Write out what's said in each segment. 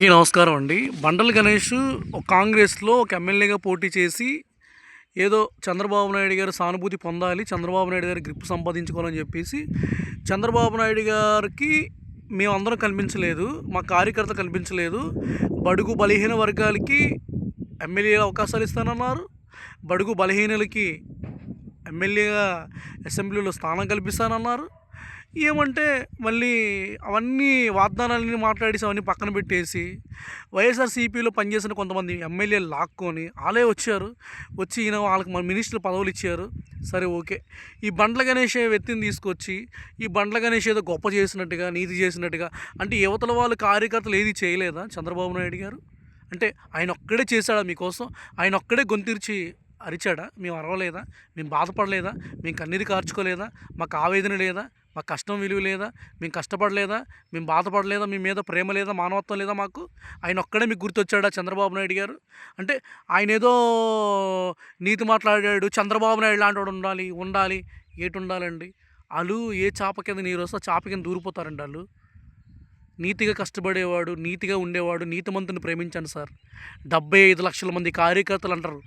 నమస్కారం అండి. బండల గణేష్ కాంగ్రెస్‌లో ఒక ఎమ్మెల్యేగా పోటీ చేసి ఏదో చంద్రబాబు నాయుడు గారి సానుభూతి పొందాలి, చంద్రబాబు నాయుడు గారి గ్రిప్ సంపాదించుకోవాలని చెప్పేసి చంద్రబాబు నాయుడు గారికి మేమందరం కనిపించలేదు, మా కార్యకర్త కనిపించలేదు. బడుగు బలహీన వర్గాలకి ఎమ్మెల్యే అవకాశాలు ఇస్తానన్నారు, బడుగు బలహీనులకి ఎమ్మెల్యేగా అసెంబ్లీలో స్థానం కల్పిస్తానన్నారు. ఏమంటే మళ్ళీ అవన్నీ వాగ్దానాలన్నీ మాట్లాడేసి అవన్నీ పక్కన పెట్టేసి వైఎస్ఆర్సీపీలో పనిచేసిన కొంతమంది ఎమ్మెల్యేలు లాక్కొని వాళ్ళే వచ్చారు. వచ్చి ఈయన వాళ్ళకి మన మినిస్టర్ పదవులు ఇచ్చారు. సరే ఓకే. ఈ బండ్ల గణేష్ వ్యక్తిని తీసుకొచ్చి ఈ బండ్ల గణేష్ ఏదో గొప్ప చేసినట్టుగా, నీతి చేసినట్టుగా, అంటే యువతల వాళ్ళు కార్యకర్తలు ఏది చేయలేదా చంద్రబాబు నాయుడు గారు? అంటే ఆయన ఒక్కడే చేశాడా మీకోసం? ఆయన ఒక్కడే గొంతిర్చి అరిచాడా? మేము అరవలేదా? మేము బాధపడలేదా? మేము కన్నీరు కార్చుకోలేదా? మాకు ఆవేదన లేదా? మా కష్టం విలువ లేదా? మేము కష్టపడలేదా? మేము బాధపడలేదా? మీ మీద ప్రేమ లేదా? మానవత్వం లేదా మాకు? ఆయన ఒక్కడే మీకు గుర్తొచ్చాడా చంద్రబాబు నాయుడు గారు? అంటే ఆయన ఏదో నీతి మాట్లాడాడు, చంద్రబాబు నాయుడు లాంటి వాడు ఉండాలి. ఏటి ఉండాలండి? వాళ్ళు ఏ చాప కింద నీరు వస్తే చాప కింద దూరిపోతారండి వాళ్ళు. నీతిగా కష్టపడేవాడు, నీతిగా ఉండేవాడు, నీతిమంతుని ప్రేమించండి సార్. 75 లక్షల మంది కార్యకర్తలు అంటారు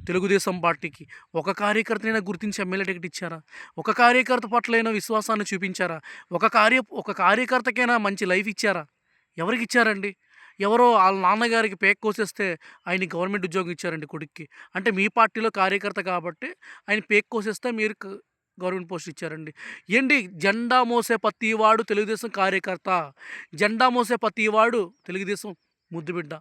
తెలుగుదేశం పార్టీకి. ఒక కార్యకర్తనైనా గుర్తించి ఎమ్మెల్యే టికెట్ ఇచ్చారా? ఒక కార్యకర్త పట్లైనా విశ్వాసాన్ని చూపించారా? ఒక కార్యకర్తకైనా మంచి లైఫ్ ఇచ్చారా? ఎవరికి ఇచ్చారండి? ఎవరో వాళ్ళ నాన్నగారికి పేక్ కోసేస్తే ఆయన గవర్నమెంట్ ఉద్యోగం ఇచ్చారండి కొడుక్కి. అంటే మీ పార్టీలో కార్యకర్త కాబట్టి ఆయన పేక్ కోసేస్తే మీరు గవర్నమెంట్ పోస్ట్ ఇచ్చారండి. ఏంటి జెండా మోసే ప్రతివాడు తెలుగుదేశం కార్యకర్త, జెండా మోసే ప్రతివాడు తెలుగుదేశం ముద్దుబిడ్డ.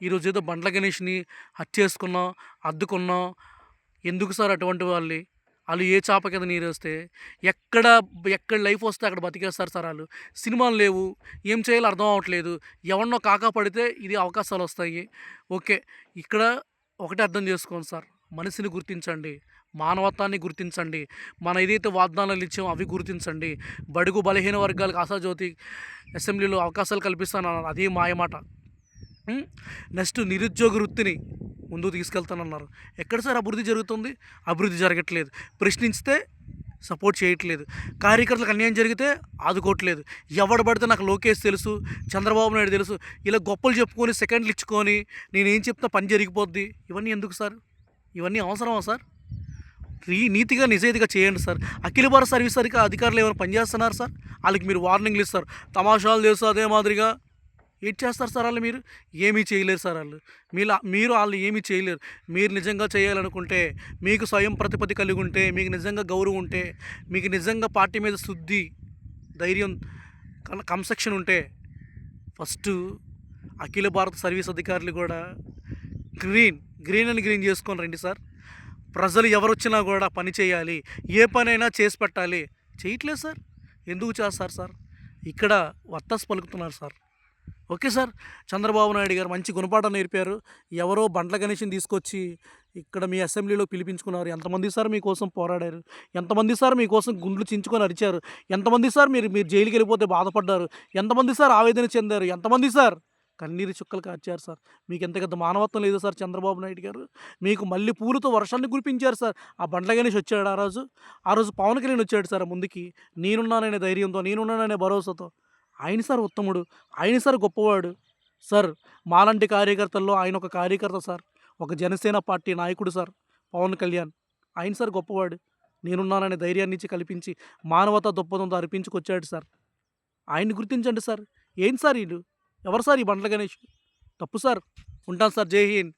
ఈరోజు ఏదో బండ్ల గణేష్ని హత్య చేసుకున్నాం, అద్దుకున్నాం. ఎందుకు సార్ అటువంటి వాళ్ళు ఏ చాప కింద నీరు వస్తే ఎక్కడ ఎక్కడ లైఫ్ వస్తే అక్కడ బతికేస్తారు సార్. వాళ్ళు సినిమాలు లేవు, ఏం చేయాలో అర్థం అవ్వట్లేదు. ఎవరినో కాకా పడితే ఇది అవకాశాలు వస్తాయి. ఓకే, ఇక్కడ ఒకటే అర్థం చేసుకోండి సార్, మనిషిని గుర్తించండి, మానవత్వాన్ని గుర్తించండి, మన ఏదైతే వాగ్దానాలు ఇచ్చామో అవి గుర్తించండి. బడుగు బలహీన వర్గాలకు ఆశాజ్యోతి అసెంబ్లీలో అవకాశాలు కల్పిస్తానన్నారు, అదే మాయమాట. నెక్స్ట్ నిరుద్యోగ వృత్తిని ముందుకు తీసుకెళ్తానన్నారు. ఎక్కడ సార్ అభివృద్ధి జరుగుతుంది? అభివృద్ధి జరగట్లేదు. ప్రశ్నించితే సపోర్ట్ చేయట్లేదు. కార్యకర్తలకు అన్యాయం జరిగితే ఆదుకోవట్లేదు. ఎవడు పడితే నాకు లోకేష్ తెలుసు, చంద్రబాబు నాయుడు తెలుసు, ఇలా గొప్పలు చెప్పుకొని సెకండ్లు ఇచ్చుకొని నేనేం చెప్తా పని జరిగిపోద్ది. ఇవన్నీ ఎందుకు సార్? ఇవన్నీ అవసరమా సార్? నీతిగా నిజాయితీగా చేయండి సార్. అఖిల భారత సర్వీస్ అధికారులు ఏమైనా పనిచేస్తున్నారు సార్? వాళ్ళకి మీరు వార్నింగ్లు ఇస్తారు, తమాషాలు తెలుసు అదే మాదిరిగా. ఏం చేస్తారు సార్ వాళ్ళు? మీరు ఏమీ చేయలేరు సార్. మీరు వాళ్ళు ఏమీ చేయలేరు. మీరు నిజంగా చేయాలనుకుంటే, మీకు స్వయం ప్రతిపత్తి కలిగి ఉంటే, మీకు నిజంగా గౌరవం ఉంటే, మీకు నిజంగా పార్టీ మీద శుద్ధి, ధైర్యం, కన్స్ట్రక్షన్ ఉంటే ఫస్ట్ అఖిల భారత సర్వీస్ అధికారులు కూడా గ్రీన్ చేసుకొని రండి సార్. ప్రజలు ఎవరు వచ్చినా కూడా పని చేయాలి, ఏ పనైనా చేసి పెట్టాలి. చేయట్లేదు సార్. ఎందుకు చేస్తారు సార్? ఇక్కడ వత్తాసు పలుకుతున్నారు sir. Okay sir, Chandrababu Naidu గారు మంచి గుణపాఠం నేర్పారు. ఎవరో బండ్ల గణేష్ని తీసుకొచ్చి ఇక్కడ మీ అసెంబ్లీలో పిలిపించుకున్నారు. ఎంతమంది సార్ మీకోసం పోరాడారు? ఎంతమంది సార్ మీకోసం గుండ్లు చించుకొని అరిచారు? ఎంతమంది సార్ మీరు జైలుకి వెళ్ళిపోతే బాధపడ్డారు? ఎంతమంది సార్ ఆవేదన చెందారు? ఎంతమంది సార్ కన్నీరు చుక్కలు కార్చారు సార్? మీకు ఎంత మానవత్వం లేదు సార్ చంద్రబాబు నాయుడు గారు? మీకు మళ్ళీ పూలతో వర్షాన్ని కురిపించారు సార్. ఆ బండ్ల గణేష్ వచ్చాడు ఆ రోజు పవన్ కళ్యాణ్ వచ్చాడు సార్ ముందుకి, నేనున్నాననే ధైర్యంతో, నేనున్నాననే భరోసాతో. ఆయన సార్ ఉత్తముడు, ఆయన సార్ గొప్పవాడు సార్. మాలాంటి కార్యకర్తల్లో ఆయన ఒక కార్యకర్త సార్, ఒక జనసేన పార్టీ నాయకుడు సార్ పవన్ కళ్యాణ్. ఆయన సార్ గొప్పవాడు. నేనున్నాననే ధైర్యాన్ని ఇచ్చి కల్పించి మానవతా దృక్పథంతో అర్పించుకొచ్చాడు సార్. ఆయన్ని గుర్తించండి సార్. ఏంటి సార్ వీళ్ళు? ఎవరు సార్ ఈ బండ్ల గణేష్? తప్పు సార్. ఉంటాను సార్. జై హింద్.